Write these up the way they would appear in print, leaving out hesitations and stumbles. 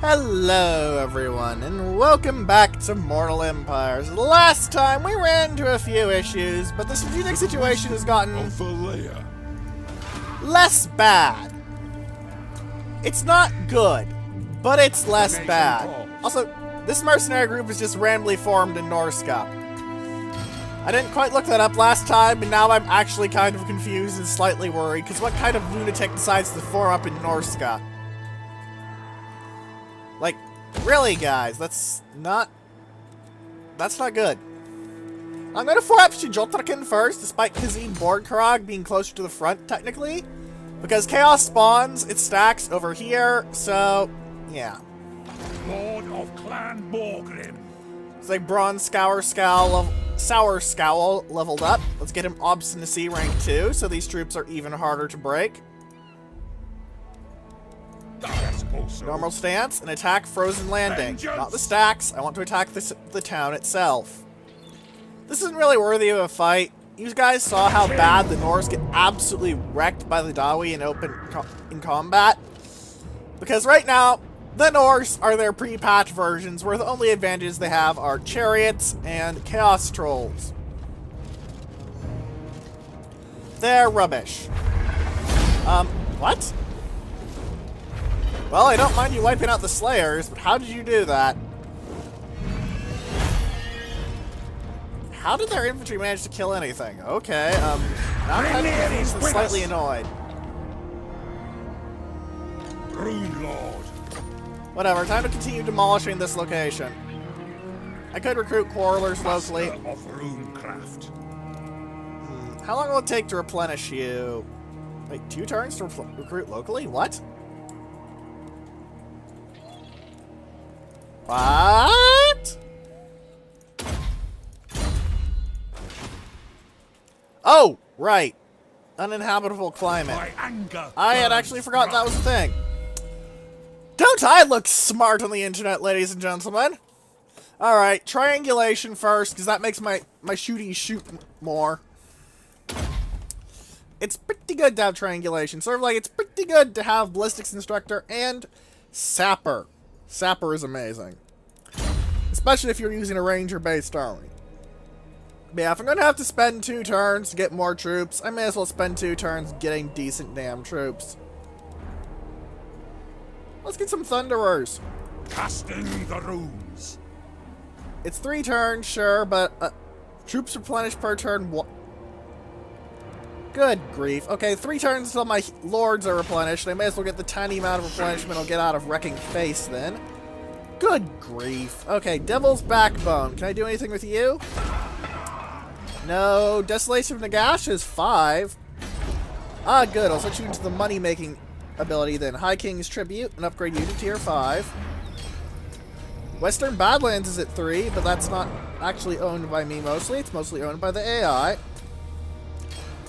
Hello everyone, and welcome back to Mortal Empires. Last time we ran into a few issues, but the strategic situation has gotten less bad. It's not good, but it's less bad. Also, this mercenary group is just randomly formed in Norse. I didn't quite look that up last time, and now I'm actually kind of confused and slightly worried, because what kind of lunatic decides to form up in Norse? Like, really, guys, that's not good. I'm gonna form up Shijotraken first, despite Kazim Borgkarag being closer to the front, technically. Because Chaos spawns, it stacks over here, so, yeah. Lord of Clan Borgrim. It's like Bronze Sour Scowl leveled up. Let's get him Obstinacy rank 2, so these troops are even harder to break. Normal stance and attack Frozen Landing. Vengeance. Not the stacks. I want to attack the town itself. This isn't really worthy of a fight. You guys saw how bad the Norse get absolutely wrecked by the Dawi in combat. Because right now, the Norse are their pre-patch versions, where the only advantages they have are chariots and chaos trolls. They're rubbish. What? Well, I don't mind you wiping out the Slayers, but how did you do that? How did their infantry manage to kill anything? Okay, now I'm kind of confused and slightly annoyed. Rune Lord. Whatever, time to continue demolishing this location. I could recruit quarrelers locally. Master of Runecraft. How long will it take to replenish you? Wait, 2 turns to recruit locally? What? What? Oh, right. Uninhabitable climate. My anger I had actually forgotten that was a thing. Don't I look smart on the internet, ladies and gentlemen? Alright, triangulation first, because that makes my shooties shoot more. It's pretty good to have triangulation. Sort of like it's pretty good to have ballistics instructor and sapper. Sapper is amazing. Especially if you're using a ranger-based army. But yeah, if I'm going to have to spend 2 turns to get more troops, I may as well spend 2 turns getting decent damn troops. Let's get some Thunderers. Casting the runes. It's 3 turns, sure, but troops replenished per turn. Good grief. Okay, 3 turns until my lords are replenished. I may as well get the tiny amount of replenishment I'll get out of Wrecking Face then. Good grief. Okay, Devil's Backbone. Can I do anything with you? No. Desolation of Nagash is 5. Ah, good. I'll switch you into the money-making ability then. High King's Tribute and upgrade you to tier 5. Western Badlands is at 3, but that's not actually owned by me mostly. It's mostly owned by the AI.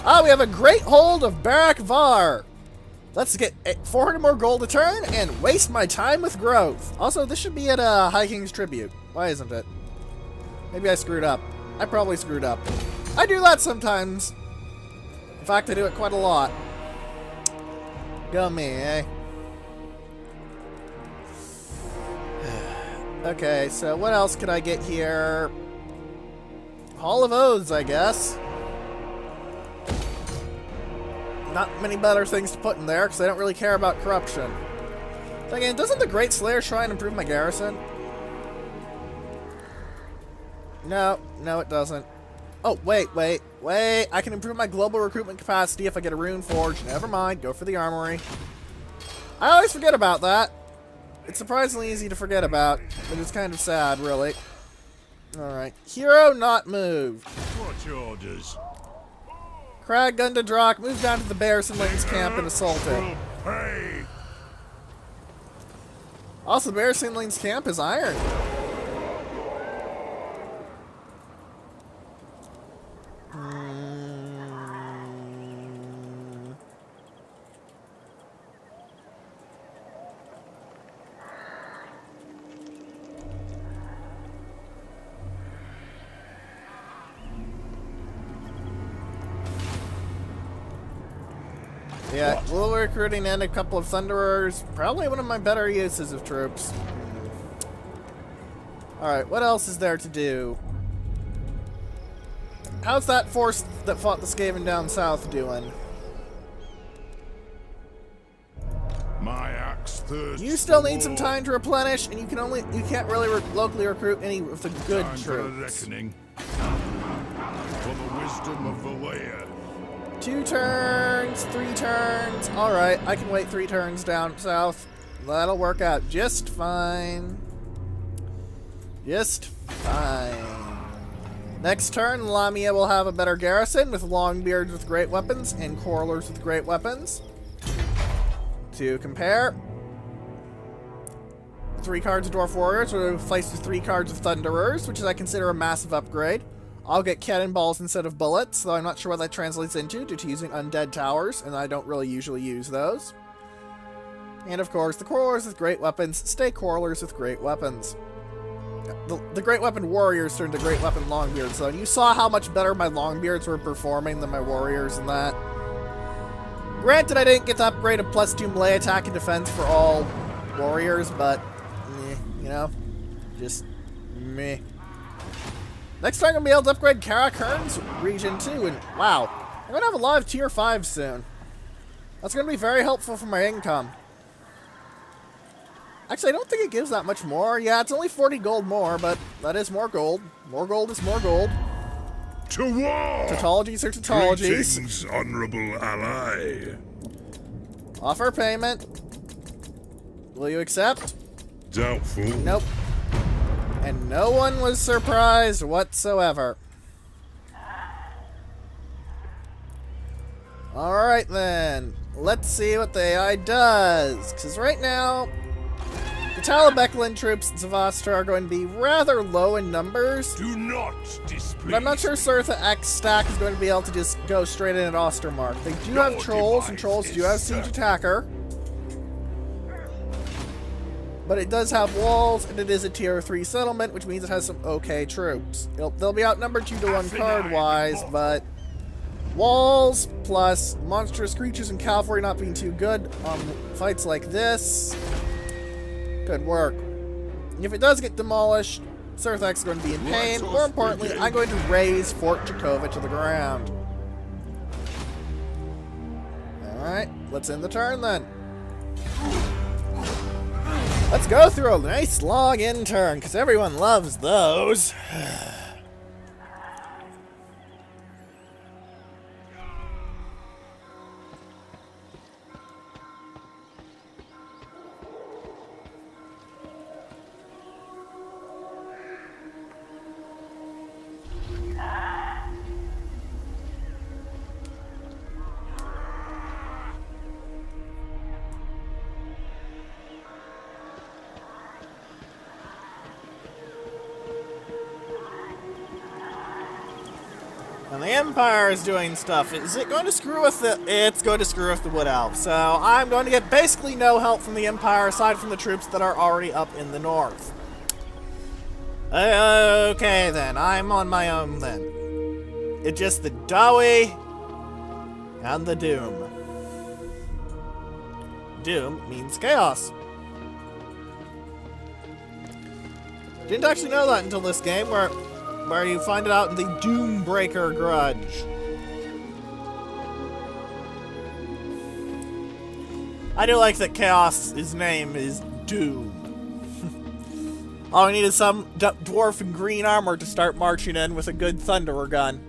Ah, we have a great hold of Barak Var. Let's get 400 more gold a turn and waste my time with growth. Also, this should be at High King's Tribute. Why isn't it? Maybe I screwed up. I probably screwed up. I do that sometimes. In fact, I do it quite a lot. Go me, eh? Okay, so what else could I get here? Hall of Oaths, I guess. Not many better things to put in there, because I don't really care about corruption. So again, doesn't the Great Slayer Shrine improve my garrison? No, it doesn't. Oh, wait. I can improve my global recruitment capacity if I get a Rune Forge. Never mind, go for the armory. I always forget about that. It's surprisingly easy to forget about, but it's kind of sad, really. Alright. Hero not moved. What's orders? Crag Gundadrock, move down to the Bearsinlings camp and assault it. Hey. Also, the Bearsinlings camp is iron. Yeah, little recruiting and a couple of Thunderers. Probably one of my better uses of troops. Alright, what else is there to do? How's that force that fought the Skaven down south doing? My axe thirsts. You still for need some more. time to replenish, and you can't really locally recruit any of the good Time for a troops. reckoning. For the wisdom of the laird. 2 turns, 3 turns. Alright, I can wait 3 turns down south. That'll work out just fine. Just fine. Next turn, Lamia will have a better garrison with Longbeards with great weapons and Corlers with great weapons. To compare, 3 cards of Dwarf Warriors will replace with 3 cards of Thunderers, which is I consider a massive upgrade. I'll get cannonballs instead of bullets, though I'm not sure what that translates into due to using undead towers, and I don't really usually use those. And of course, the Corlers with great weapons stay Corlers with great weapons. The great weapon warriors turned to great weapon Longbeards, though, and you saw how much better my Longbeards were performing than my warriors in that. Granted, I didn't get to upgrade a +2 melee attack and defense for all warriors, but, you know, just meh. Next time I'm going to be able to upgrade Karakern's region too, and wow, I'm going to have a lot of tier 5 soon. That's going to be very helpful for my income. Actually, I don't think it gives that much more. Yeah, it's only 40 gold more, but that is more gold. More gold is more gold. To war! Tautologies are tautologies. Greetings, honorable ally. Offer payment. Will you accept? Doubtful. Nope. And no one was surprised whatsoever. Alright then. Let's see what the AI does. Because right now, the Talabeclan troops in Zavastra are going to be rather low in numbers. Do not displease. But I'm not sure Surtha X Stack is going to be able to just go straight in at Ostermark. They do have trolls, and trolls do have siege attacker. But it does have walls, and it is a tier 3 settlement, which means it has some okay troops. They'll be outnumbered 2 to 1 card-wise, but walls plus monstrous creatures and cavalry not being too good on fights like this could work. If it does get demolished, Surthax is going to be in pain. More importantly, I'm going to raise Fort Jakova to the ground. Alright, let's end the turn then. Let's go through a nice long end turn, because everyone loves those. And the Empire is doing stuff. Is it going to screw with the... It's going to screw with the Wood Elves. So I'm going to get basically no help from the Empire aside from the troops that are already up in the north. Okay then, I'm on my own then. It's just the Dawi and the Doom. Doom means chaos. Didn't actually know that until this game where you find it out in the Doombreaker Grudge. I do like that Chaos's name is Doom. All I need is some dwarf in green armor to start marching in with a good thunderer gun.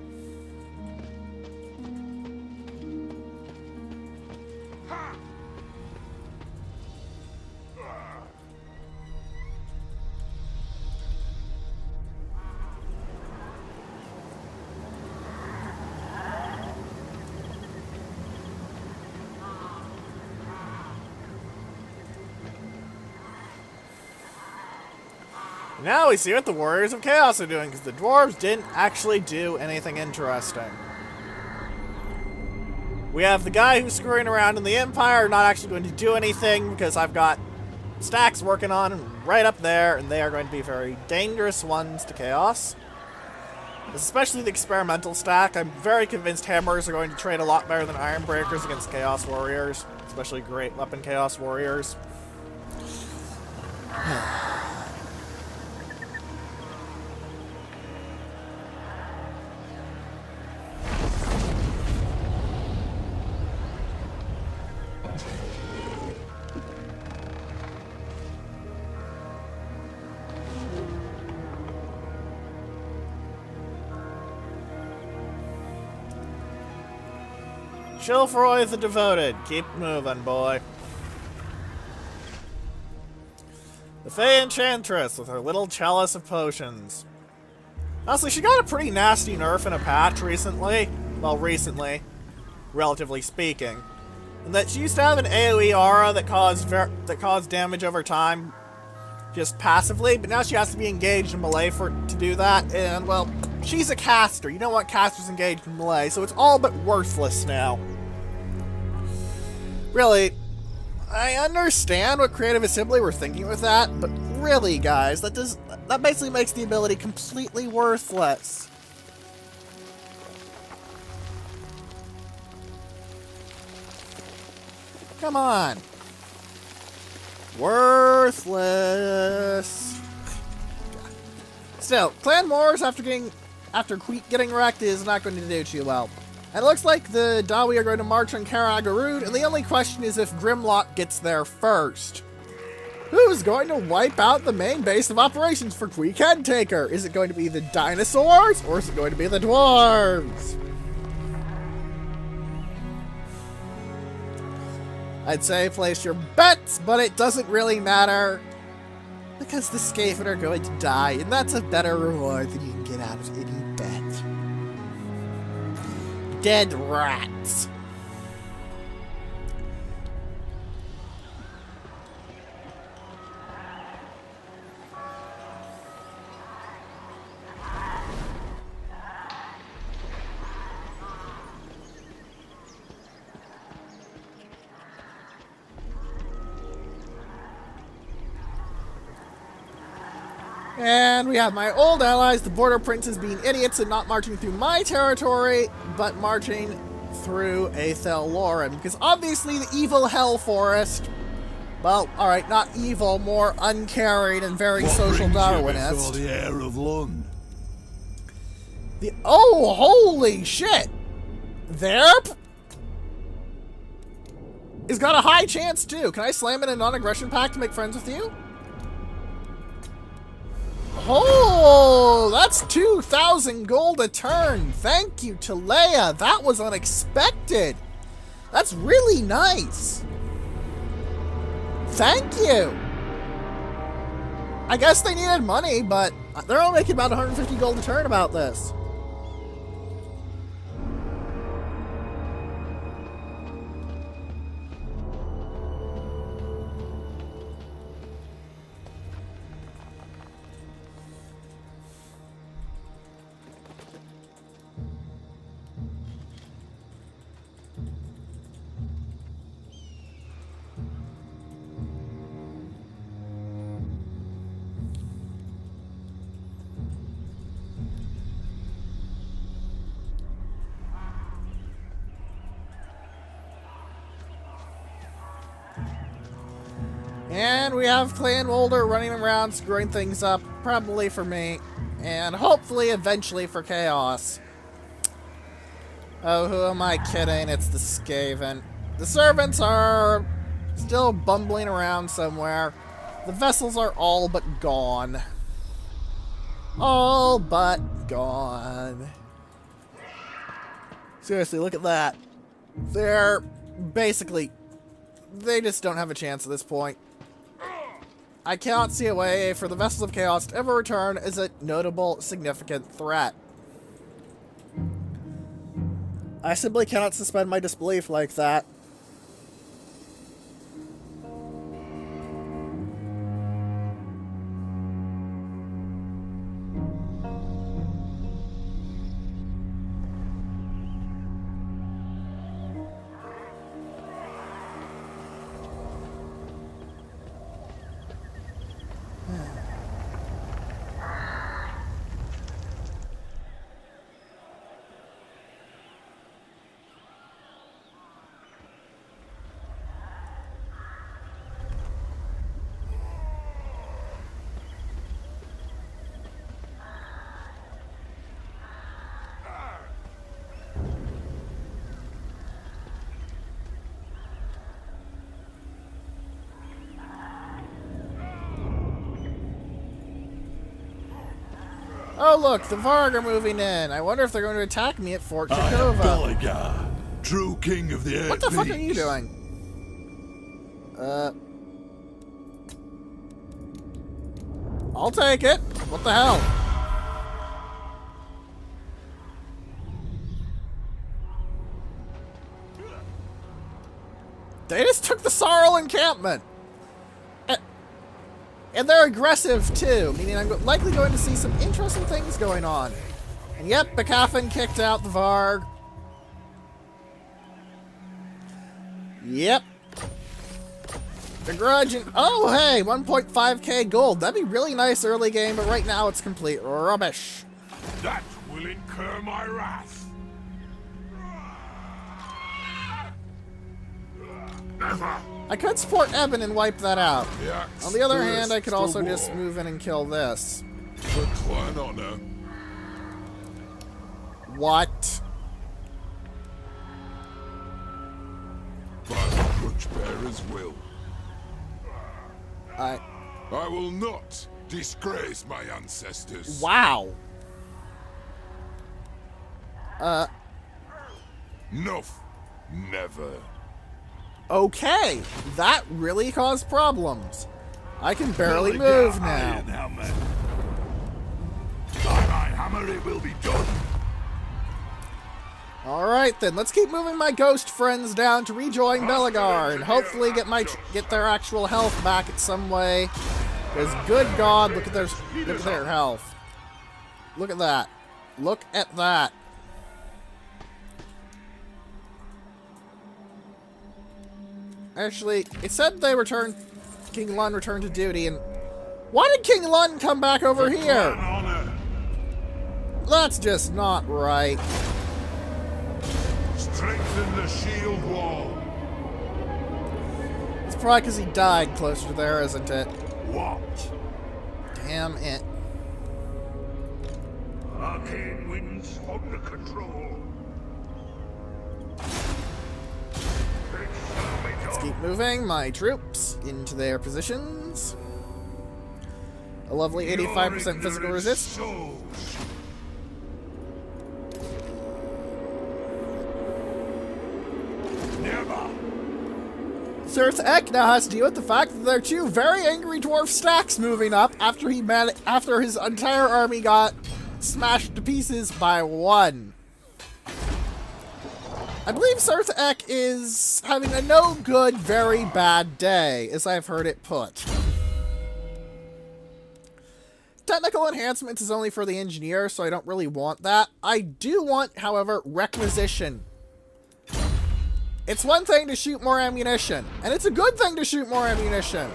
Now we see what the Warriors of Chaos are doing, because the dwarves didn't actually do anything interesting. We have the guy who's screwing around in the Empire not actually going to do anything, because I've got stacks working on him right up there, and they are going to be very dangerous ones to Chaos. Especially the experimental stack. I'm very convinced hammers are going to trade a lot better than iron breakers against chaos warriors. Especially great weapon chaos warriors. Chilfroy the Devoted. Keep moving, boy. The Fey Enchantress with her little chalice of potions. Honestly, she got a pretty nasty nerf in a patch recently. Well, recently, relatively speaking. And that she used to have an AoE aura that caused damage over time, just passively, but now she has to be engaged in melee to do that, and, well, she's a caster. You don't want casters engaged in melee, so it's all but worthless now. Really, I understand what Creative Assembly were thinking with that, but really, guys, that basically makes the ability completely worthless. Come on. Worthless. Still, Clan Wars after getting wrecked is not going to do too well. And it looks like the Dawi are going to march on Angrund, and the only question is if Grimlock gets there first. Who's going to wipe out the main base of operations for Weekend Taker? Is it going to be the dinosaurs, or is it going to be the dwarves? I'd say place your bets, but it doesn't really matter. Because the Skaven are going to die, and that's a better reward than you can get out of any bet. Dead rats. And we have my old allies, the Border Princes, being idiots and not marching through my territory, but marching through Aethel Loren. Because obviously the evil Hell Forest, well, alright, not evil, more uncarried and very social Darwinist. The air of Lund. Oh, holy shit! Therp has got a high chance too. Can I slam in a non-aggression pact to make friends with you? Oh, that's 2,000 gold a turn. Thank you, Talea. That was unexpected. That's really nice. Thank you. I guess they needed money, but they're only making about 150 gold a turn about this. And we have Clan Wolder running around screwing things up, probably for me, and hopefully eventually for Chaos. Oh, who am I kidding? It's the Skaven. The servants are still bumbling around somewhere. The vessels are all but gone. All but gone. Seriously, look at that. They're basically... They just don't have a chance at this point. I cannot see a way for the Vessels of Chaos to ever return as a notable, significant threat. I simply cannot suspend my disbelief like that. Oh look, the Varg are moving in. I wonder if they're going to attack me at Fort I am Jakova. Belagar, true king of the Air What the fuck are you Peaks. doing? I'll take it. What the hell? They just took the Sarl encampment. And they're aggressive too, meaning I'm likely going to see some interesting things going on. And yep, Bacafin kicked out the Varg. Yep. Begrudging. Oh, hey, 1.5k gold. That'd be really nice early game, but right now it's complete rubbish. That will incur my wrath. Never. I could support Eben and wipe that out. axe On the other first hand, I could to also war. just move in and kill this. For clan honor. What? By the Torchbearer's will. I will not disgrace my ancestors. Wow. Nuff. Never. Okay. That really caused problems. I can barely move now. By my hammer it will be done. Alright then, let's keep moving my ghost friends down to rejoin Belagar and hopefully get their actual health back in some way. Because good God, look at their health. Look at that. Look at that. Actually, it said they returned. King Lun returned to duty, and why did King Lun come back over here? Honor. That's just not right. Strengthen the shield wall. It's probably because he died closer to there, isn't it? What? Damn it. Arcane winds under control. Let's keep moving my troops into their positions. A lovely 85% physical resist. Never. Sir Ek now has to deal with the fact that there are two very angry dwarf stacks moving up after his entire army got smashed to pieces by one. I believe Sir Ek is having a no good, very bad day, as I've heard it put. Technical enhancements is only for the engineer, so I don't really want that. I do want, however, requisition. It's one thing to shoot more ammunition, and it's a good thing to shoot more ammunition.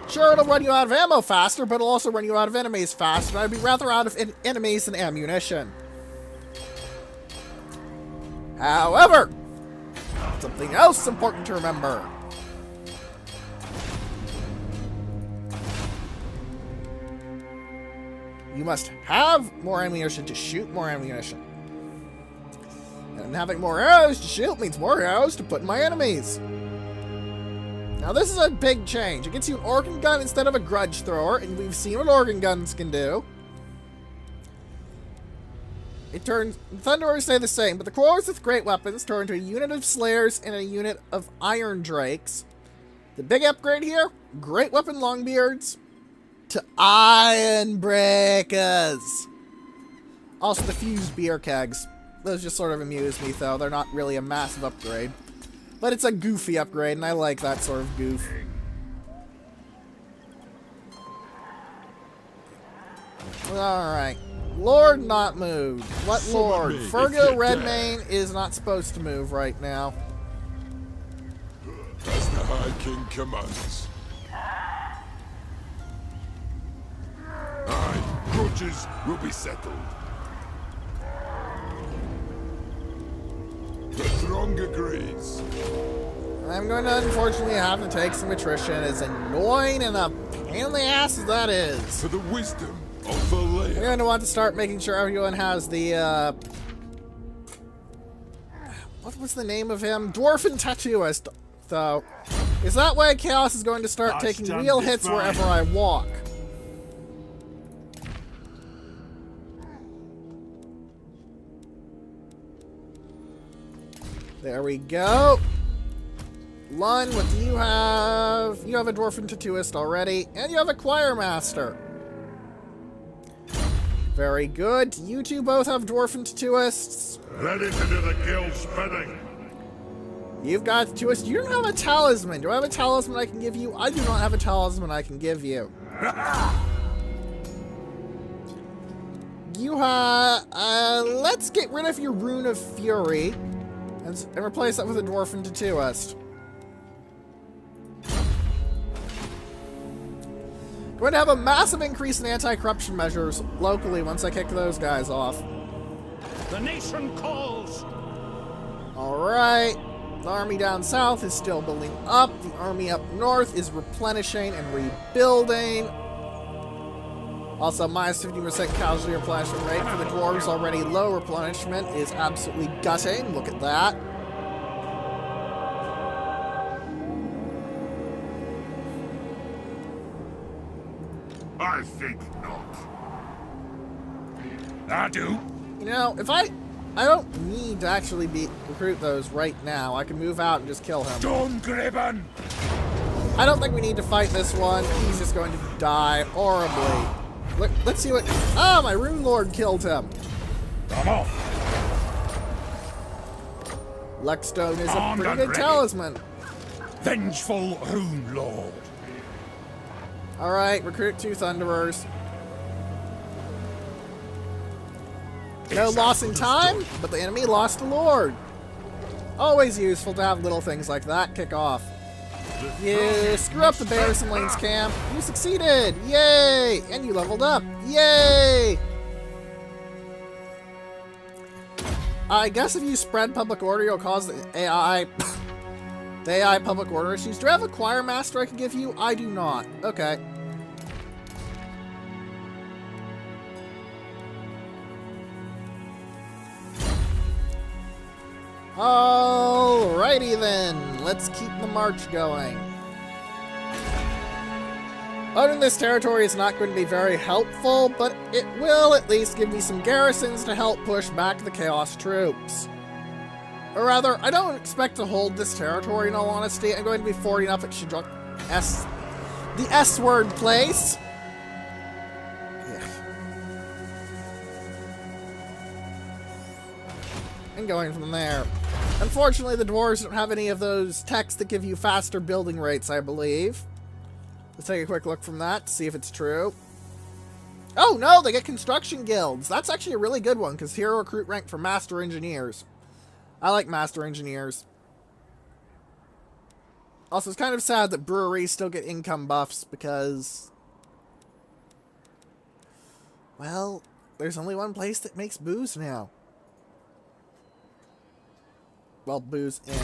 Sure, it'll run you out of ammo faster, but it'll also run you out of enemies faster, and I'd be rather out of enemies than ammunition. However, something else important to remember. You must have more ammunition to shoot more ammunition. And having more arrows to shoot means more arrows to put in my enemies. Now this is a big change. It gets you an organ gun instead of a grudge thrower, and we've seen what organ guns can do. It turns... Thunderers stay the same, but the quarrels with great weapons turn to a unit of slayers and a unit of iron drakes. The big upgrade here, great weapon longbeards to iron breakers. Also the fused beer kegs. Those just sort of amuse me, though. They're not really a massive upgrade. But it's a goofy upgrade, and I like that sort of goof. Alright. Lord not moved. What Lord? Fergo Redmane is not supposed to move right now. As the High King commands. Aye, grudges will be settled. The throng agrees. I'm going to unfortunately have to take some attrition, as annoying and a pain in the ass as that is. For the wisdom of the land. I'm going to want to start making sure everyone has the, what was the name of him? Dwarfen Tattooist, though. Is that way Chaos is going to start taking real hits wherever I walk. There we go. Lun, what do you have? You have a Dwarf and Tattooist already, and you have a Choir Master. Very good. You two both have Dwarf and Tattooists. Ready to do the guild's bidding. You've got a Tattooist. You don't have a Talisman. Do I have a Talisman I can give you? I do not have a Talisman I can give you. You have... let's get rid of your Rune of Fury and replace that with a Dwarf and Tattooist. Going to have a massive increase in anti-corruption measures locally once I kick those guys off. The nation calls. Alright. The army down south is still building up. The army up north is replenishing and rebuilding. Also, minus 50% casualty replenishment rate for the dwarves. Already low replenishment is absolutely gutting. Look at that. I think not. I do. You know, if I don't need to actually recruit those right now. I can move out and just kill him. Stormgraben! I don't think we need to fight this one. He's just going to die horribly. Let's see what... Ah, my Rune Lord killed him. Come off. Luckstone is a Armed pretty and good ready. talisman. Vengeful Rune Lord. Alright, recruit 2 Thunderers. No loss in time, but the enemy lost a Lord. Always useful to have little things like that kick off. You screw up the Bears and Lane's camp. You succeeded! Yay! And you leveled up. Yay! I guess if you spread public order, you'll cause the AI... the AI public order issues. Do I have a Choir Master I can give you? I do not. Okay. Alrighty then, let's keep the march going. Owning this territory is not going to be very helpful, but it will at least give me some garrisons to help push back the Chaos troops. Or rather, I don't expect to hold this territory in all honesty. I'm going to be forwarding up at Shidrak the S-word place. And going from there. Unfortunately, the dwarves don't have any of those techs that give you faster building rates, I believe. Let's take a quick look from that to see if it's true. Oh no, they get construction guilds. That's actually a really good one, because hero recruit rank for master engineers. I like master engineers. Also, it's kind of sad that breweries still get income buffs, because... well, there's only one place that makes booze now. Well, booze and...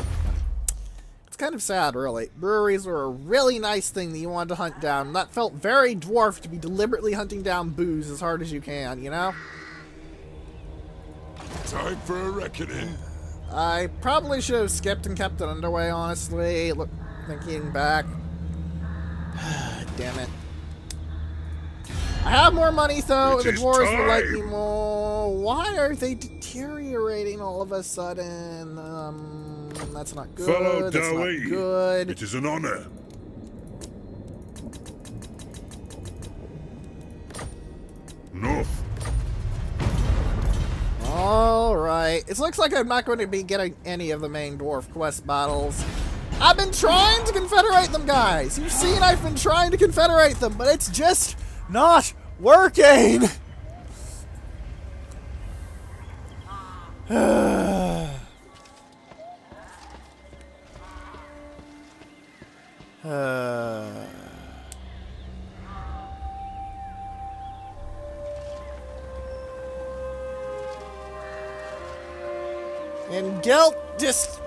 it's kind of sad, really. Breweries were a really nice thing that you wanted to hunt down. That felt very dwarf to be deliberately hunting down booze as hard as you can, you know? Time for a reckoning. I probably should have skipped and kept it underway, honestly. Look, thinking back. Damn it. I have more money, though, and the dwarves will like me more. Why are they deteriorating all of a sudden? That's not good. Fellow That's not Dawei, good. it is an honor. North. Alright. It looks like I'm not going to be getting any of the main dwarf quest battles. I've been trying to confederate them, guys. You've seen I've been trying to confederate them, but it's just not working. And Gelt, just...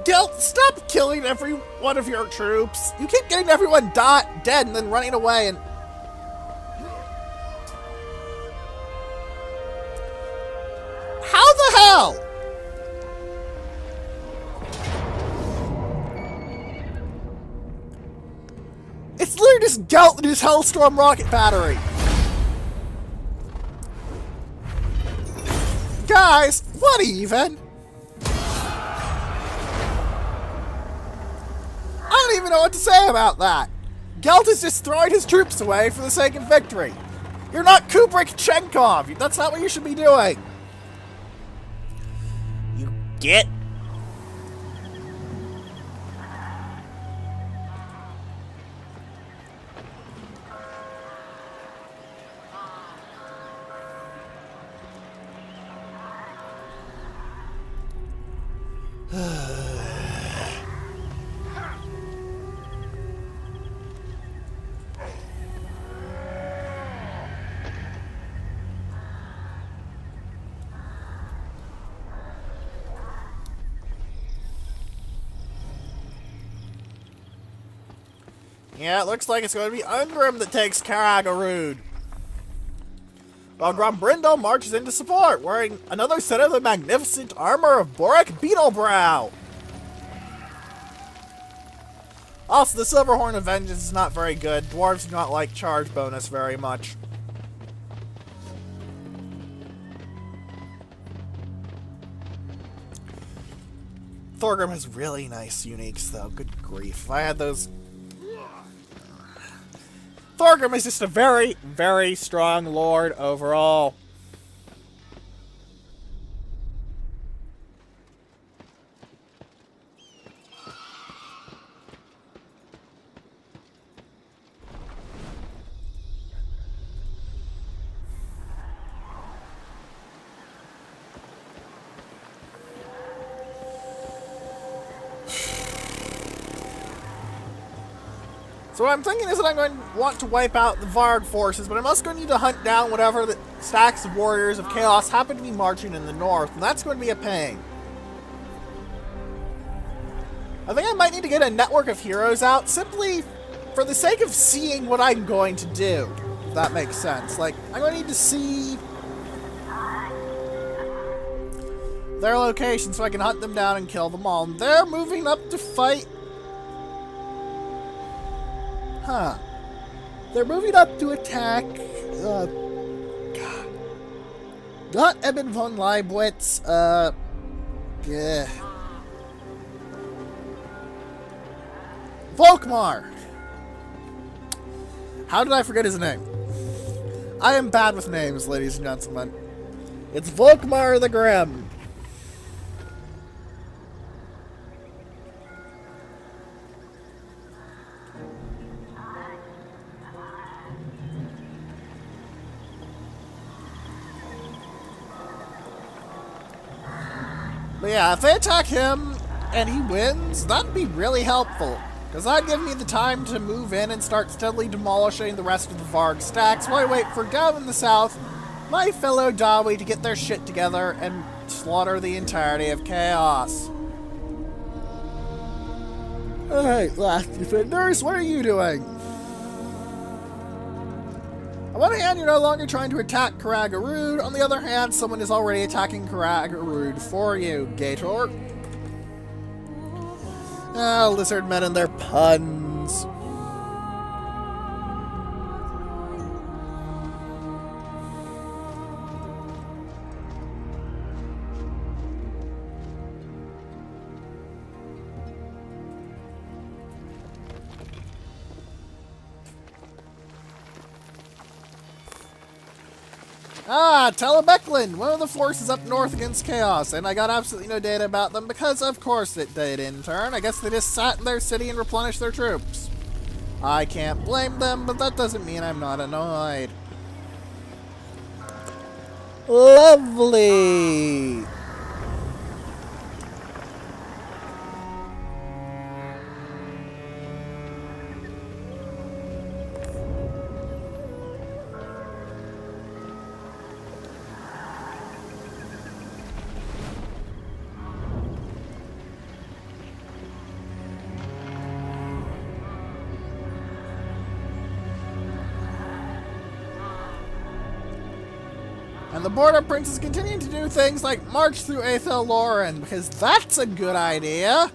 Gelt, stop killing every one of your troops. You keep getting everyone dead and then running away and... how the hell? It's literally just Gelt and his Hellstorm rocket battery. Guys, what even? even know what to say about that. Gelt is just throwing his troops away for the sake of victory. You're not Kubrick Chenkov. That's not what you should be doing. You get? Yeah, it looks like it's going to be Angrund that takes Angrund. While Grombrindal marches into support, wearing another set of the magnificent armor of Borak Beetlebrow. Also, the Silverhorn of Vengeance is not very good. Dwarves do not like charge bonus very much. Thorgrim has really nice uniques, though. Good grief. If I had those... Thorgrim is just a very, very strong lord overall. So what I'm thinking is that I'm going to want to wipe out the Varg forces, but I'm also going to need to hunt down whatever the stacks of warriors of chaos happen to be marching in the north, and that's going to be a pain. I think I might need to get a network of heroes out, simply for the sake of seeing what I'm going to do, if that makes sense. Like, I'm going to need to see their location so I can hunt them down and kill them all. And they're moving up to fight... Huh. They're moving up to attack, God. Not Eben von Leibwitz, yeah. Volkmar! How did I forget his name? I am bad with names, ladies and gentlemen. It's Volkmar the Grim. But yeah, if they attack him and he wins, that'd be really helpful. Because that'd give me the time to move in and start steadily demolishing the rest of the Varg stacks while I wait for down in the south my fellow Dawi to get their shit together and slaughter the entirety of Chaos. Alright, last defenders, what are you doing? On one hand, you're no longer trying to attack Angrund. On the other hand, someone is already attacking Angrund for you, Gator. Ah, lizard men and their puns. Ah, Telebecklin, one of the forces up north against Chaos, and I got absolutely no data about them because of course it did in turn. I guess they just sat in their city and replenished their troops. I can't blame them, but that doesn't mean I'm not annoyed. Lovely! And the Border Prince is continuing to do things like march through Aethel Lauren, because that's a good idea.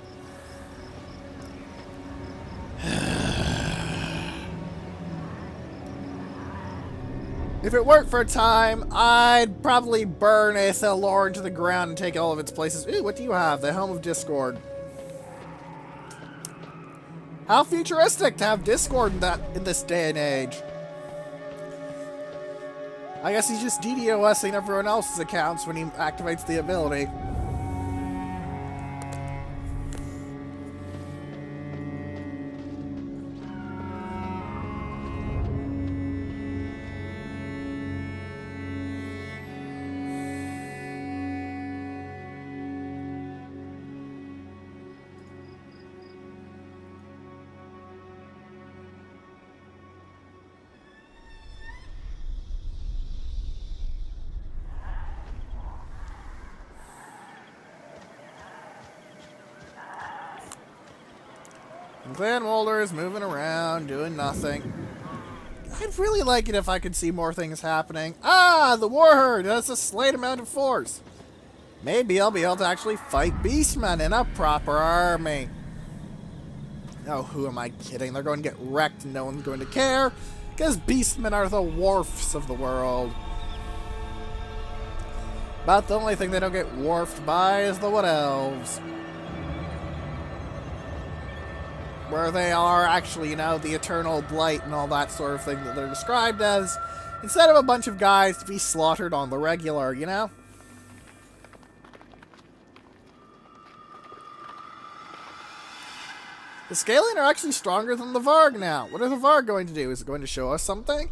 If it weren't for time, I'd probably burn Aethel Lauren to the ground and take all of its places. Ooh, what do you have? The Helm of Discord. How futuristic to have Discord in this day and age. I guess he's just DDoSing everyone else's accounts when he activates the ability. Van Mulder is moving around, doing nothing. I'd really like it if I could see more things happening. Ah, the war herd has a slight amount of force. Maybe I'll be able to actually fight beastmen in a proper army. Oh, who am I kidding? They're going to get wrecked and no one's going to care, because beastmen are the wharfs of the world. About the only thing they don't get wharfed by is the Wood Elves. Where they are actually, you know, the eternal blight and all that sort of thing that they're described as, instead of a bunch of guys to be slaughtered on the regular, you know? The Scalian are actually stronger than the Varg now. What are the Varg going to do? Is it going to show us something?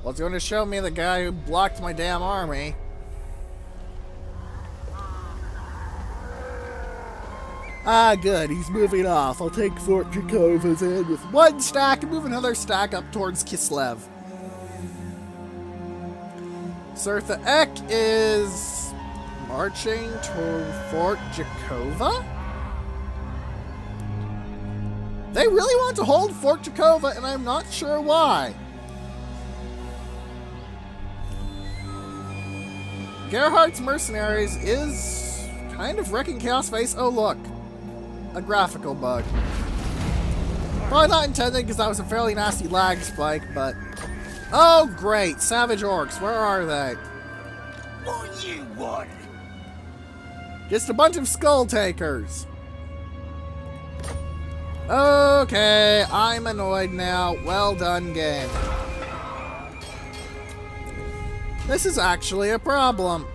Well, it's going to show me the guy who blocked my damn army. Ah, good. He's moving off. I'll take Fort Jakova's in with one stack and move another stack up towards Kislev. Surtha Ek is marching toward Fort Jakova? They really want to hold Fort Jakova, and I'm not sure why. Gerhardt's Mercenaries is kind of wrecking Chaos Face. Oh, look. A graphical bug. Probably not intended because that was a fairly nasty lag spike, but... Oh, great. Savage Orcs. Where are they? What you want? Just a bunch of skull takers. Okay, I'm annoyed now. Well done, game. This is actually a problem.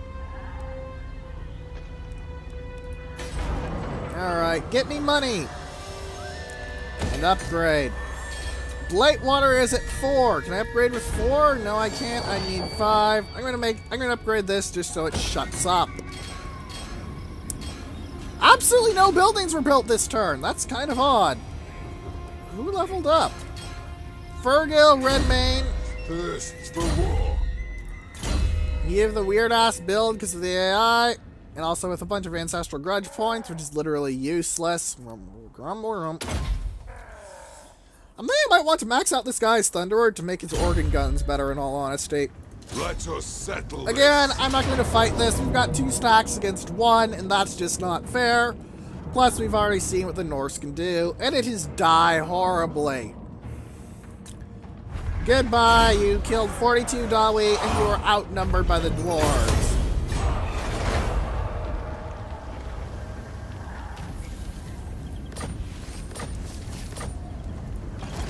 Alright, get me money. And upgrade. Blightwater is at 4. Can I upgrade with 4? No, I can't. I need 5. I'm gonna upgrade this just so it shuts up. Absolutely no buildings were built this turn. That's kind of odd. Who leveled up? Fergil, Redmane. First for war. You have the weird-ass build because of the AI, and also with a bunch of Ancestral Grudge points, which is literally useless. I'm thinking I might want to max out this guy's Thunderer to make his organ guns better, in all honesty. Let us settle Again, this. I'm not going to fight this. We've got 2 stacks against 1, and that's just not fair. Plus, we've already seen what the Norse can do, and it is die horribly. Goodbye, you killed 42 Dawi, and you are outnumbered by the dwarves.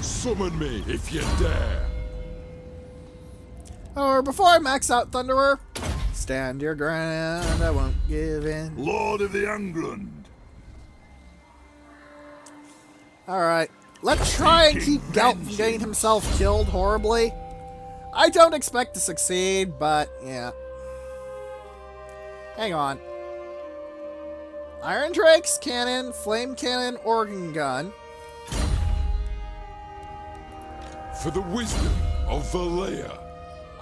Summon me if you dare. Or before I max out Thunderer, stand your ground, I won't give in. Lord of the Angrund. Alright, let's try and keep Gelt from getting himself killed horribly. I don't expect to succeed, but yeah. Hang on. Iron Drake's cannon, flame cannon, organ gun. For the wisdom of Valea.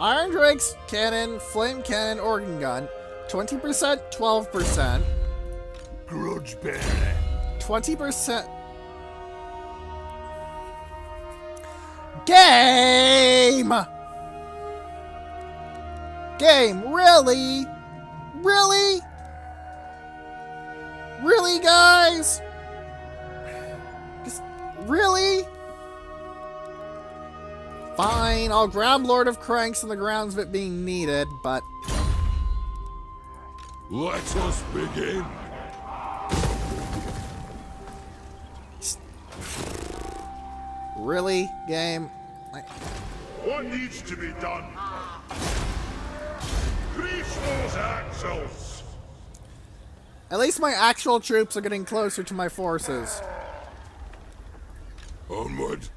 Iron Drake's cannon, flame cannon, organ gun. 20%, 12%. Grudge bearer. 20%. Game! Game, really? Really? Really, guys? Just, really? Fine, I'll grab Lord of Cranks on the grounds of it being needed, but... Let us begin. Really, game? Like, What needs to be done? Grease those axles! at least my actual troops are getting closer to my forces. Onward.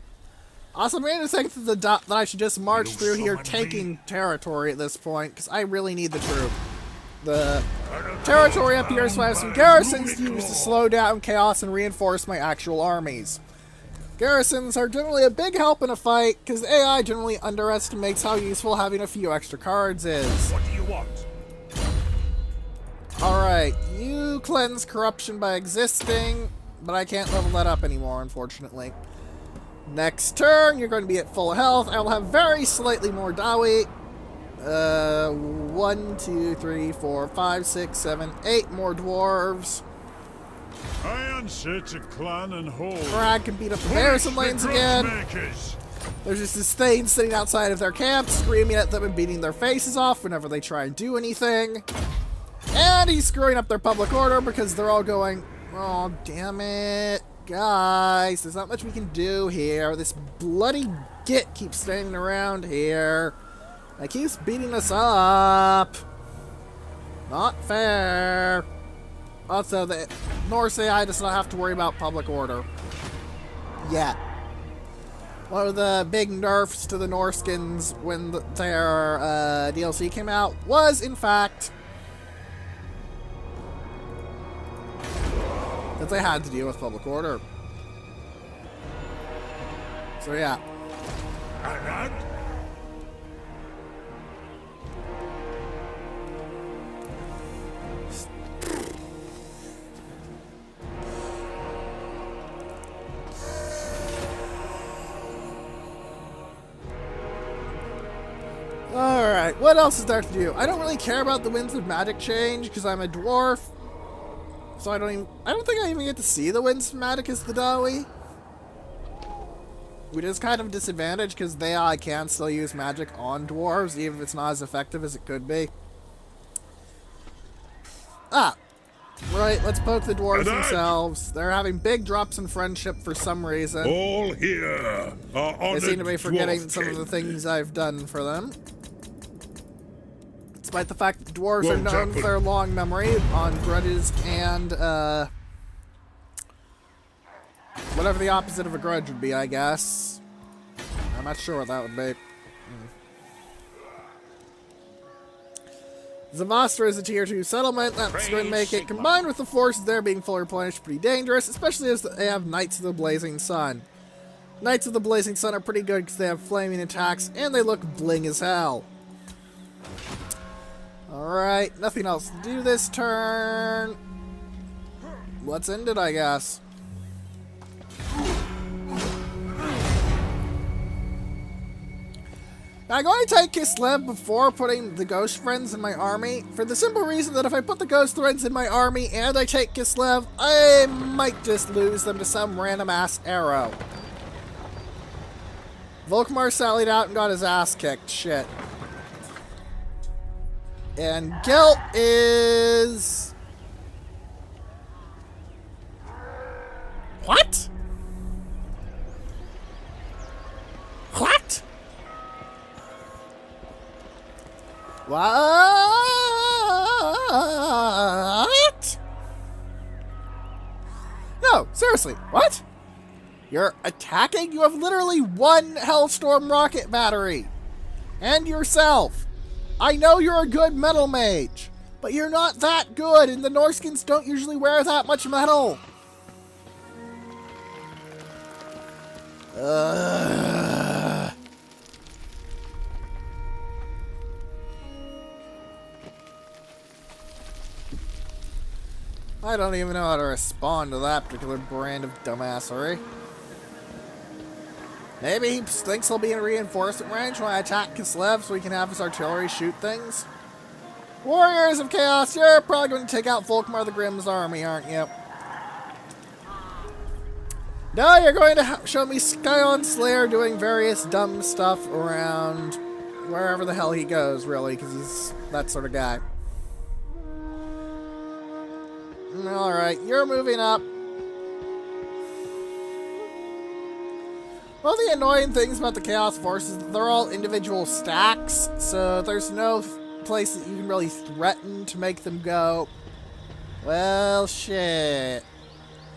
Also, I'm beginning to think that I should just march You through here summon taking territory at this point, because I really need the troop. The territory up here, so I have some garrisons to use to slow down chaos and reinforce my actual armies. Garrisons are generally a big help in a fight, because the AI generally underestimates how useful having a few extra cards is. What do you want? Alright, you cleanse corruption by existing, but I can't level that up anymore, unfortunately. Next turn, you're going to be at full health. I will have very slightly more Dawi. 1, 2, 3, 4, 5, 6, 7, 8 more dwarves. I answer to clan and hold. Brad can beat up the bears and lanes again. There's just this thing sitting outside of their camp, screaming at them and beating their faces off whenever they try and do anything. And he's screwing up their public order because they're all going, oh, damn it. Guys, there's not much we can do here. This bloody git keeps standing around here. It keeps beating us up. Not fair. Also, the Norse AI does not have to worry about public order. Yet. One of the big nerfs to the Norskins when their DLC came out was, in fact, that they had to deal with public order. So yeah. Angrund? Alright, what else is there to do? I don't really care about the Winds of Magic change because I'm a dwarf. So I don't think I even get to see the Winds of Magic as the Dawi. Which is kind of a disadvantage because I can still use magic on dwarves even if it's not as effective as it could be. Ah! Right, let's poke the dwarves themselves. They're having big drops in friendship for some reason. All here are They honored seem to be forgetting some of the dwarfkin. things I've done for them. Despite the fact that dwarves are Won't known happen. for their long memory on grudges and, whatever the opposite of a grudge would be, I guess. I'm not sure what that would be. Zavastra is a tier 2 settlement. That's going to make it, combined with the forces there being fully replenished, pretty dangerous, especially as they have Knights of the Blazing Sun. Knights of the Blazing Sun are pretty good because they have flaming attacks and they look bling as hell. Alright, nothing else to do this turn. Let's end it, I guess. Now, I'm going to take Kislev before putting the Ghost Friends in my army, for the simple reason that if I put the Ghost Friends in my army and I take Kislev, I might just lose them to some random-ass arrow. Volkmar sallied out and got his ass kicked. Shit. And Guilt is... What? What? What? No, seriously, what? You're attacking? You have literally one Hellstorm rocket battery. And yourself. I know you're a good metal mage, but you're not that good, and the Norskins don't usually wear that much metal. I don't even know how to respond to that particular brand of dumbassery. Maybe he thinks he'll be in reinforcement range when I attack Kislev so he can have his artillery shoot things. Warriors of Chaos, you're probably going to take out Volkmar the Grimm's army, aren't you? No, you're going to show me Scion Slayer doing various dumb stuff around wherever the hell he goes, really, because he's that sort of guy. Alright, you're moving up. One of the annoying things about the Chaos Forces is that they're all individual stacks, so there's no place that you can really threaten to make them go, well, shit.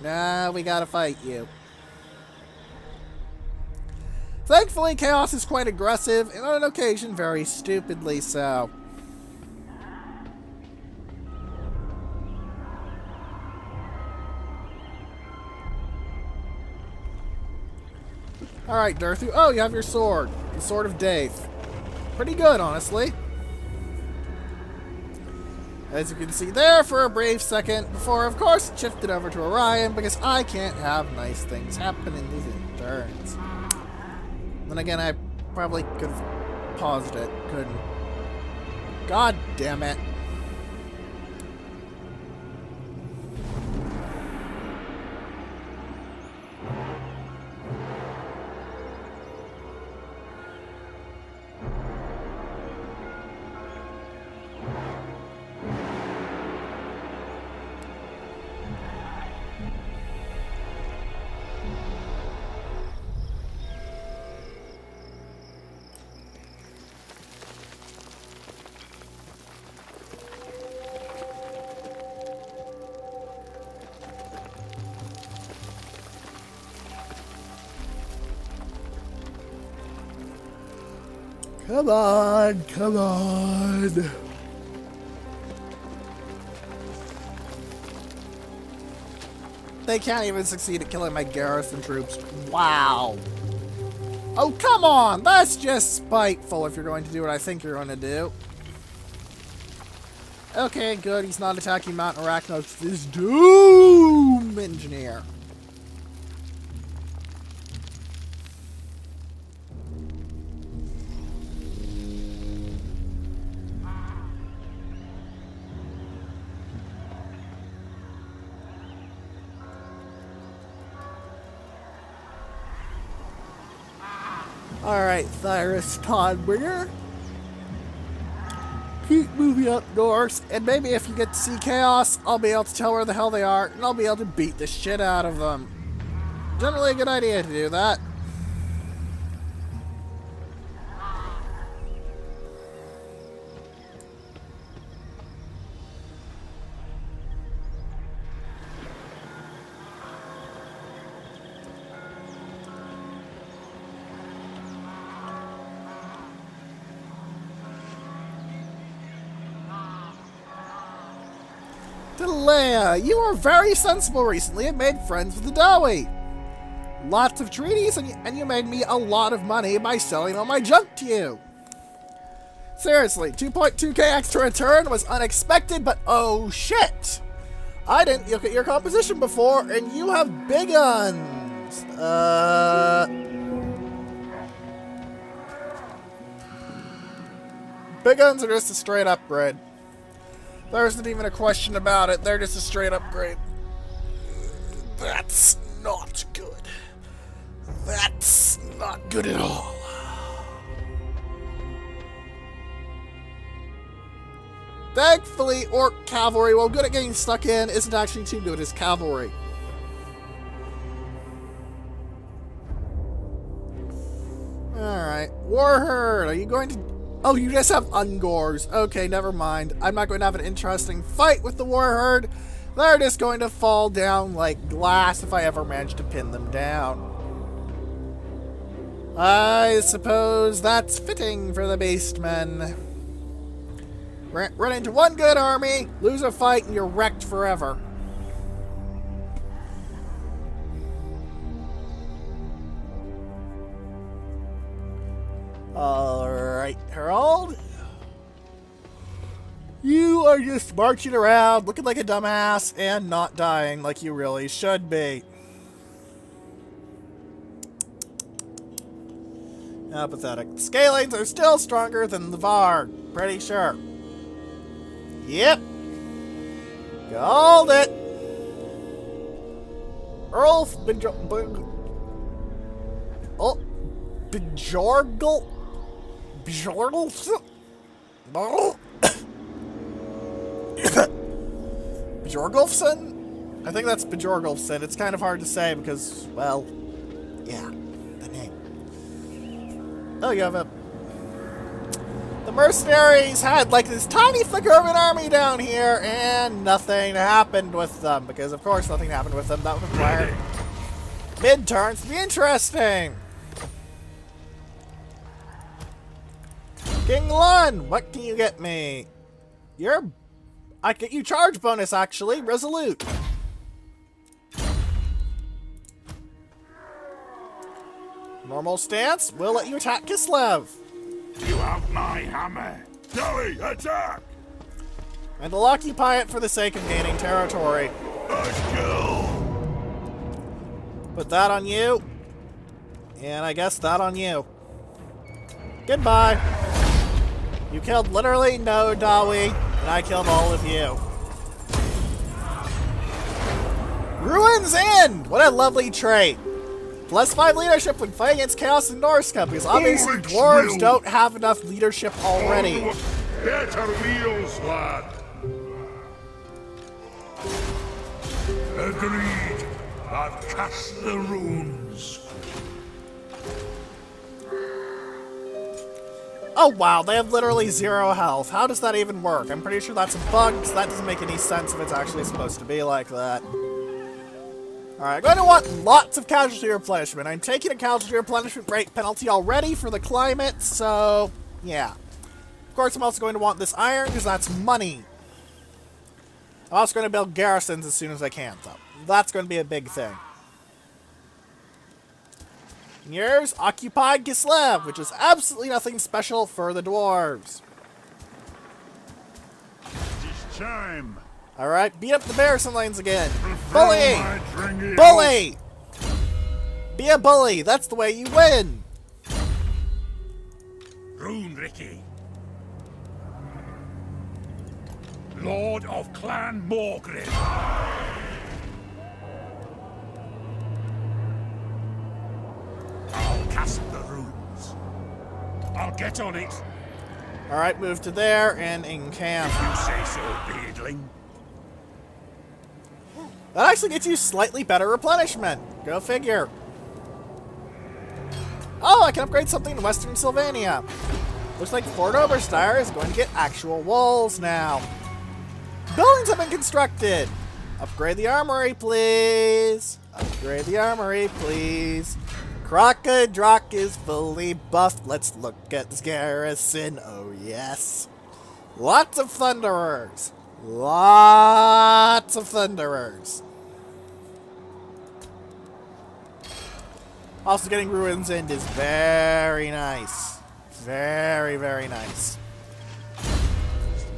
Nah, we gotta fight you. Thankfully, Chaos is quite aggressive, and on occasion, very stupidly so. Alright, Durthu. Oh, you have your sword. The Sword of Dave. Pretty good, honestly. As you can see there for a brief second, before, of course, it shifted over to Orion, because I can't have nice things happen in these turns. Then again, I probably could have paused it. Couldn't. God damn it. Come on, come on. They can't even succeed at killing my garrison troops. Wow. Oh, come on. That's just spiteful if you're going to do what I think you're going to do. Okay, good. He's not attacking Mount Arachnos. This Doom Engineer. Alright, Cyrus Toddbringer. Keep moving up north, and maybe if you get to see Chaos, I'll be able to tell where the hell they are, and I'll be able to beat the shit out of them. Generally a good idea to do that. Delea, you were very sensible recently and made friends with the Dawi. Lots of treaties, and you made me a lot of money by selling all my junk to you. Seriously, 2.2k extra return was unexpected, but oh shit! I didn't look at your composition before, and you have big guns. Big guns are just a straight upgrade. There isn't even a question about it. They're just a straight upgrade. That's not good. That's not good at all. Thankfully, Orc Cavalry, while good at getting stuck in, isn't actually too good as cavalry. Alright. Warherd, are you going to... Oh, you just have Ungors. Okay, never mind. I'm not going to have an interesting fight with the Warherd. They're just going to fall down like glass if I ever manage to pin them down. I suppose that's fitting for the Beastmen. Run into one good army, lose a fight, and you're wrecked forever. Alright, Herald. You are just marching around, looking like a dumbass, and not dying like you really should be. How pathetic. Scalings are still stronger than the Varg, pretty sure. Yep. Called it. Earlf Bjorgl. Bjorgulfson? I think that's Bjorgulfson. It's kind of hard to say because, well, yeah, the name. Oh, you have a... The mercenaries had like this tiny flicker of an army down here, and nothing happened with them. Because, of course, nothing happened with them. That would require mid-turns to be interesting. King Lun, what can you get me? I get you charge bonus, actually. Resolute. Normal stance. We'll let you attack Kislev. You have my hammer. Gully, attack! And we'll occupy it for the sake of gaining territory. Let's go! Put that on you. And I guess that on you. Goodbye. You killed literally no Dawi, and I killed all of you. Ruins End! What a lovely trait. +5 leadership when fighting against Chaos and Norse because obviously dwarves don't have enough leadership already. Better wheels, lad. Agreed. I've cast the runes. Oh wow, they have literally 0 health. How does that even work? I'm pretty sure that's a bug, because that doesn't make any sense if it's actually supposed to be like that. Alright, I'm going to want lots of casualty replenishment. I'm taking a casualty replenishment rate penalty already for the climate, so yeah. Of course, I'm also going to want this iron, because that's money. I'm also going to build garrisons as soon as I can, though. That's going to be a big thing. And here's Occupied Kislev, which is absolutely nothing special for the dwarves. It's time. Alright, beat up the Barrison lanes again. Bully! Bully! Bully! Be a bully, that's the way you win! Rune Ricky. Lord of Clan Morgrim. I'll cast the runes. I'll get on it. Alright, move to there and encamp. You say so, beardling. That actually gets you slightly better replenishment. Go figure. Oh, I can upgrade something in Western Sylvania. Looks like Fort Oberstyre is going to get actual walls now. Buildings have been constructed. Upgrade the armory, please. Upgrade the armory, please. Crocodrock is fully buffed. Let's look at this garrison. Oh, yes. Lots of Thunderers. Lots of Thunderers. Also, getting Ruins End is very nice. Very, very nice.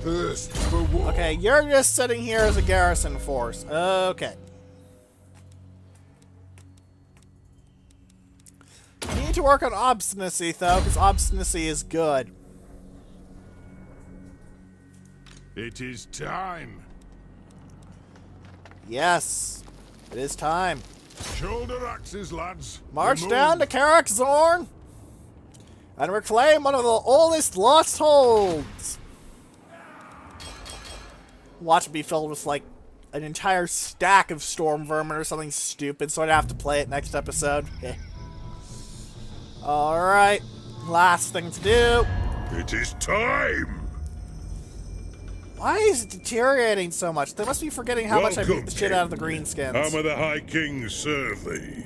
First for war. Okay, you're just sitting here as a garrison force. Okay. You need to work on obstinacy, though, because obstinacy is good. It is time. Yes, it is time. Shoulder axes, lads. March We down to move. Karak Zorn and reclaim one of the oldest lost holds. Watch it be filled with, like, an entire stack of storm vermin or something stupid, so I'd have to play it next episode. Alright, last thing to do. It is time. Why is it deteriorating so much? They must be forgetting how much I beat Welcome, the shit out of the King. greenskins. How may the High King serve thee?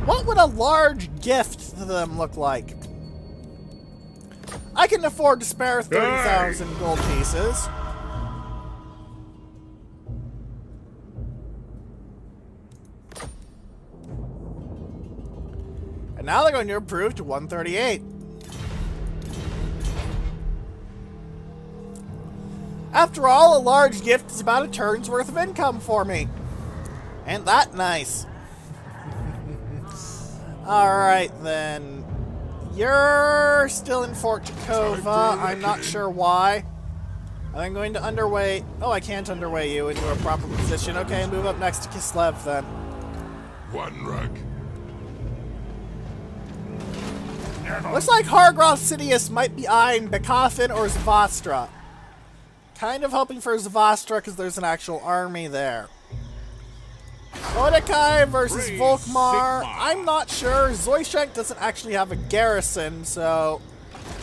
What would a large gift to them look like? I can afford to spare 30,000 gold pieces. And now they're going to improve to 138. After all, a large gift is about a turn's worth of income for me. Ain't that nice? Alright then. You're still in Fort Jakova. I'm not sure why. I'm going to underway... Oh, I can't underway you into a proper position. Okay, move up next to Kislev then. One rug. Looks like Hargroth Sidious might be eyeing Bekafin or Zvastra. Kind of hoping for Zvastra because there's an actual army there. Mordecai versus Praise Volkmar. Sigmar. I'm not sure. Zoishank doesn't actually have a garrison, so...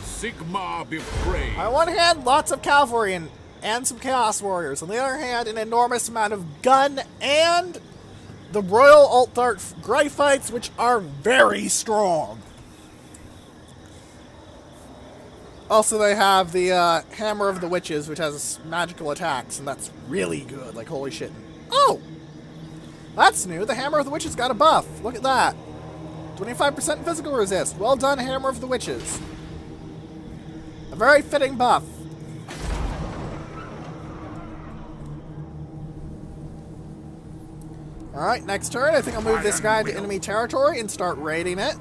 Sigmar be praised. On one hand, lots of cavalry and some Chaos Warriors. On the other hand, an enormous amount of gun and the Royal Altart Gryphites, which are very strong. Also, they have the Hammer of the Witches, which has magical attacks, and that's really good. Like, holy shit. Oh! That's new. The Hammer of the Witches got a buff. Look at that. 25% physical resist. Well done, Hammer of the Witches. A very fitting buff. Alright, next turn. I think I'll move this guy to enemy territory and start raiding it.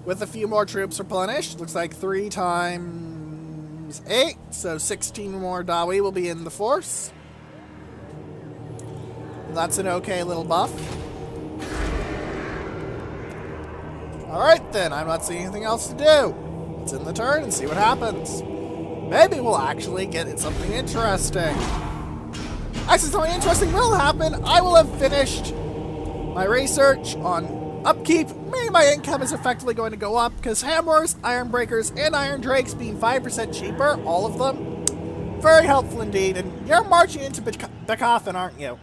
With a few more troops replenished. Looks like 3 times 8. So 16 more Dawi will be in the force. That's an okay little buff. Alright then, I'm not seeing anything else to do. Let's end the turn and see what happens. Maybe we'll actually get something interesting. Actually, something interesting will happen. I will have finished my research on upkeep. Maybe my income is effectively going to go up because Hammers, Iron Breakers, and Iron Drakes being 5% cheaper, all of them, very helpful indeed. And you're marching into Bekathan, aren't you?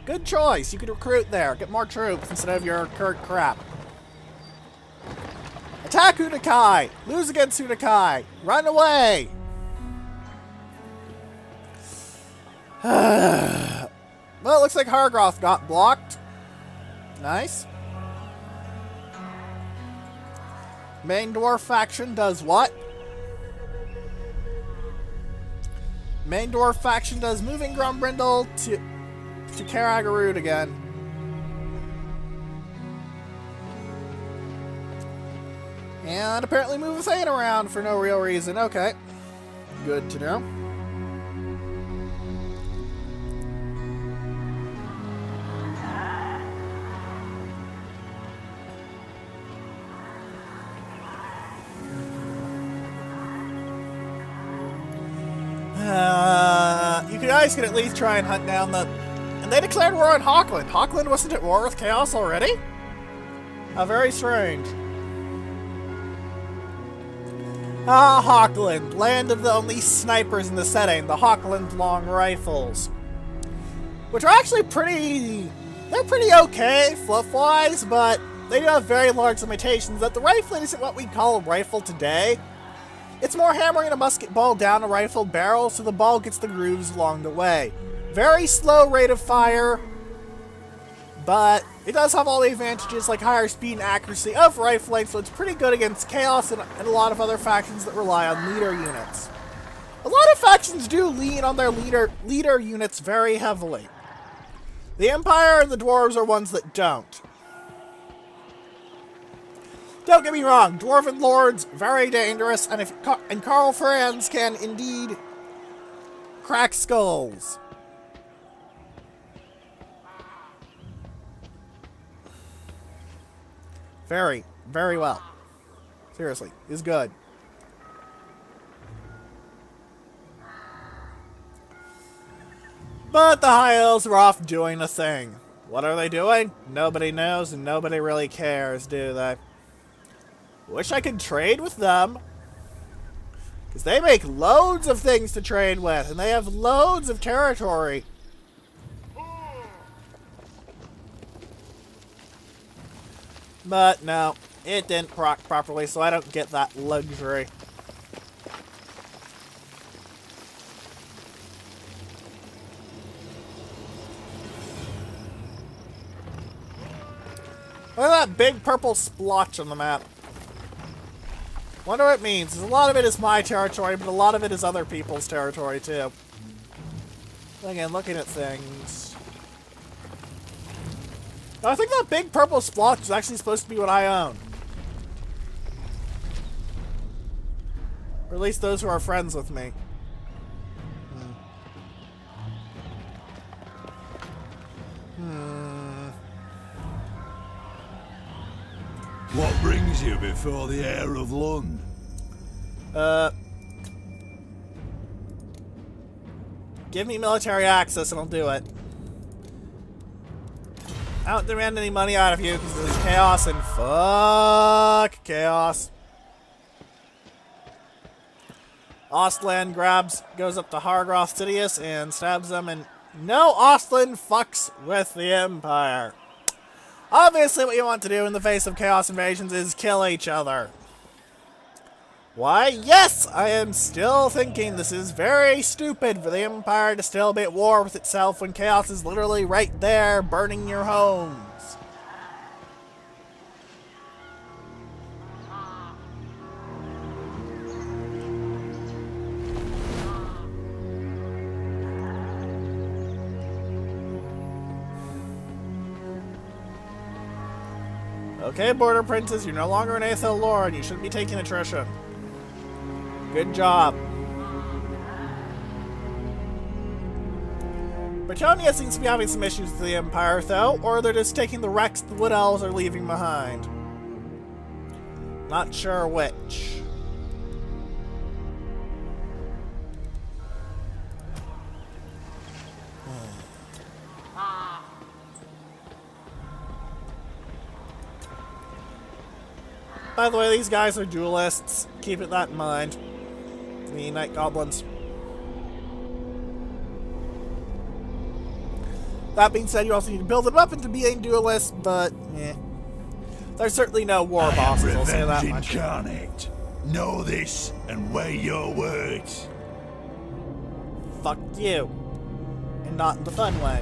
Good choice. You could recruit there, get more troops instead of your current crap. Attack Udakai! Lose against Udakai! Run away! Well, it looks like Hargroth got blocked. Nice. Main Dwarf faction does what? Main Dwarf faction does moving Grumbrindle to Karagarud again. And apparently move a Thane around for no real reason. Okay. Good to know. You guys could at least try and hunt down the... And they declared war on Hawkland. Hawkland wasn't at war with Chaos already? How very strange. Ah, Hawkland, land of the only snipers in the setting, the Hawkland long rifles. Which are actually pretty... They're pretty okay, fluff-wise, but they do have very large limitations that the rifle isn't what we'd call a rifle today. It's more hammering a musket ball down a rifled barrel so the ball gets the grooves along the way. Very slow rate of fire, but it does have all the advantages like higher speed and accuracy of rifling, so it's pretty good against Chaos and a lot of other factions that rely on leader units. A lot of factions do lean on their leader units very heavily. The Empire and the Dwarves are ones that don't. Don't get me wrong, Dwarven Lords, very dangerous, and Karl Franz can indeed crack skulls. Very, very well. Seriously, is good. But the High Elves are off doing a thing. What are they doing? Nobody knows and nobody really cares, do they? Wish I could trade with them. Because they make loads of things to trade with, and they have loads of territory. But no, it didn't proc properly, so I don't get that luxury. Look at that big purple splotch on the map. Wonder what it means. A lot of it is my territory, but a lot of it is other people's territory, too. Again, looking at things. I think that big purple splotch is actually supposed to be what I own. Or at least those who are friends with me. What brings you before the heir of Lund? Give me military access and I'll do it. I don't demand any money out of you because there's chaos and fuck chaos. Ostland goes up to Hargroth Sidious and stabs them, and no, Ostland fucks with the Empire. Obviously what you want to do in the face of chaos invasions is kill each other. Why, yes, I am still thinking this is very stupid for the Empire to still be at war with itself when chaos is literally right there burning your homes. Okay, Border Princess, you're no longer an Aethel Lord. You shouldn't be taking attrition. Good job. Bretonia seems to be having some issues with the Empire, though, or they're just taking the wrecks the Wood Elves are leaving behind. Not sure which. By the way, these guys are duelists. Keep it that in mind. The Night Goblins. That being said, you also need to build them up into being duelists, but there's certainly no war bosses, I'll say that much. Incarnate. Know this and weigh your words. Fuck you. And not in the fun way.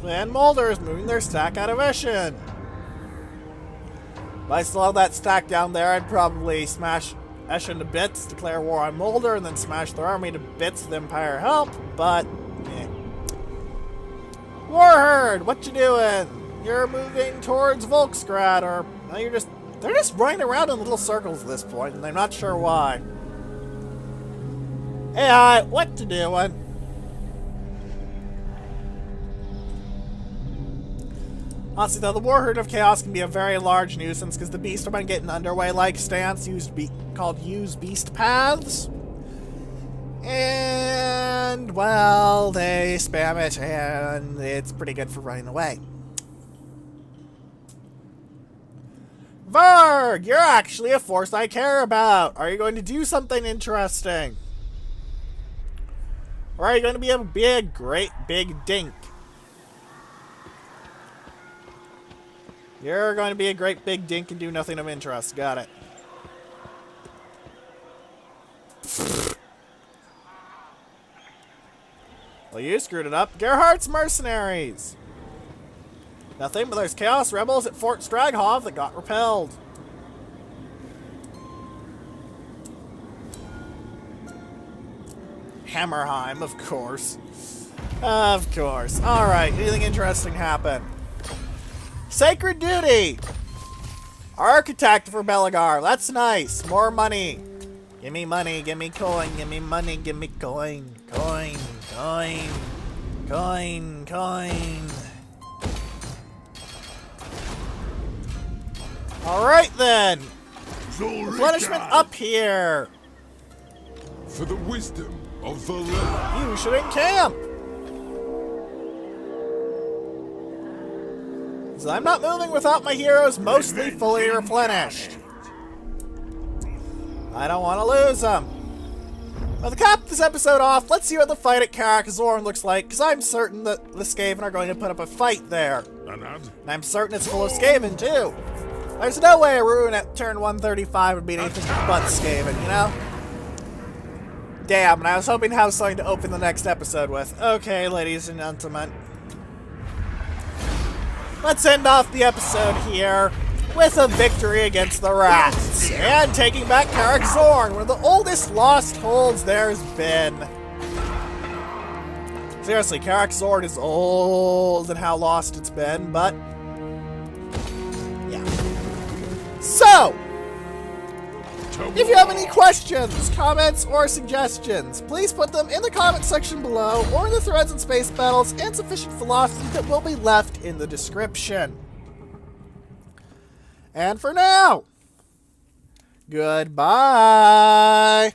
Clan Mulder is moving their stack out of Eshin. If I still had that stack down there, I'd probably smash Eshin to bits, declare war on Mulder, and then smash their army to bits with Empire help, but Warherd, what you doing? You're moving towards Volksgrad, or no, they're just running around in little circles at this point, and I'm not sure why. Hey, hi, what you doing? Honestly, though, the Warherd of Chaos can be a very large nuisance because the beasts are going to get an underway-like stance called use beast paths. And, well, they spam it, and it's pretty good for running away. Varg, you're actually a force I care about. Are you going to do something interesting? Or are you going to be a big, great, big dink? You're going to be a great big dink and do nothing of interest. Got it. Well, you screwed it up. Gerhardt's mercenaries. Nothing, but there's Chaos Rebels at Fort Straghov that got repelled. Hammerheim, of course. Of course. Alright, anything interesting happen? Sacred Duty! Architect for Belagar. That's nice. More money. Give me money, give me coin, give me money, give me coin. Coin, coin, coin, coin. Alright then. Replenishment up here. For the wisdom of the land. You should encamp. So I'm not moving without my heroes mostly fully replenished. I don't want to lose them. Well, to cap this episode off, let's see what the fight at Karak-Zorn looks like, because I'm certain that the Skaven are going to put up a fight there. And I'm certain it's full of Skaven, too. There's no way a Ruin at turn 135 would beat anything but Skaven, you know? Damn, and I was hoping to have something to open the next episode with. Okay, ladies and gentlemen. Let's end off the episode here with a victory against the Rats and taking back Karak-Zorn, one of the oldest lost holds there's been. Seriously, Karak-Zorn is old and how lost it's been, but yeah. So, If you have any questions, comments, or suggestions, please put them in the comment section below or in the threads and space battles and sufficient philosophy that will be left in the description. And for now, goodbye.